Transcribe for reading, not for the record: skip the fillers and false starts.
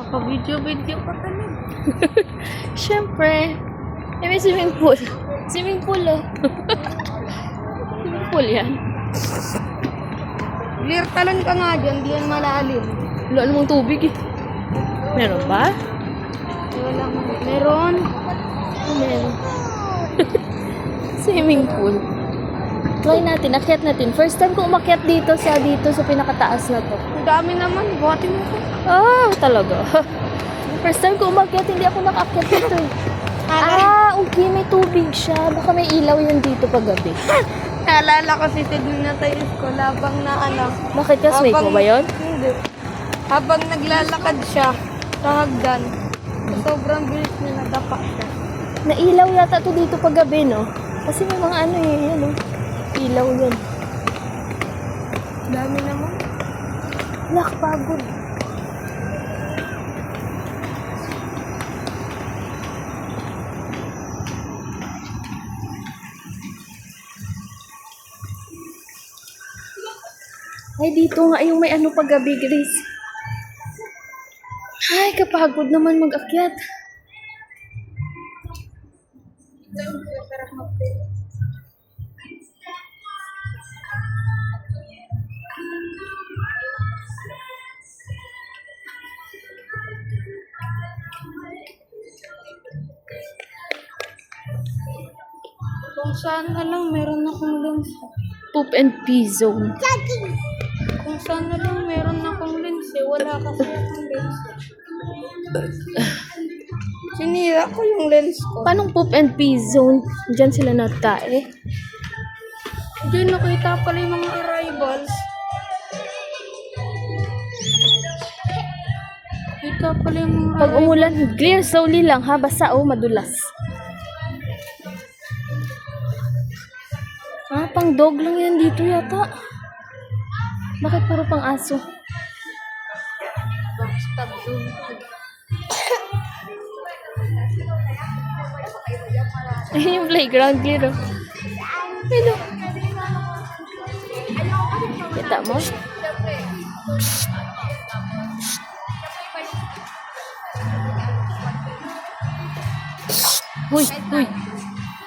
Pa-video-video pa talaga. Siyempre. Eh, may swimming pool. Swimming pool, oh. Swimming pool yan. Clear talon ka nga dyan, di yan malalim. Wala namang tubig, eh. Meron ba? Wala mo. Meron. Meron. Swimming pool. Try natin, akyat natin. First time ko umakyat dito sa pinakataas na to. Ang dami naman, buhatin mo ko. Ah, talaga. First time ko umakyat, hindi ako nakaakyat dito. Okay, may tubig siya. Baka may ilaw yan dito paggabi. Naalala ko si Ted na tayo ko, labang na anak. Bakit kasmate mo ba yun? Hindi. Habang naglalakad siya sa hagdan, sobrang bilis niya nadapa siya. Nailaw yata to dito paggabi, no? Kasi may mga ano eh, yan, no? Ilaw yan. Dami naman. Lak, pagod. Ay, dito nga yung may ano paggabi, Grace. Ay, kapagod naman mag-akyat. Kung saan na lang meron akong lens. Poop and pee zone. Kung saan na lang meron akong lens eh. Wala kasi akong lens. Sinira ko yung lens ko. Paano poop and pee zone? Diyan sila natae. Diyan nakita pala yung mga arrivals. Nakita pala yung mga Pag umulan, clear slowly lang ha. Basta madulas. Ah, pang dog lang yan dito yata. Bakit puro pang aso? Backstab zone. Ayun yung playground clear. Hello. Kita mo? Uy, uy.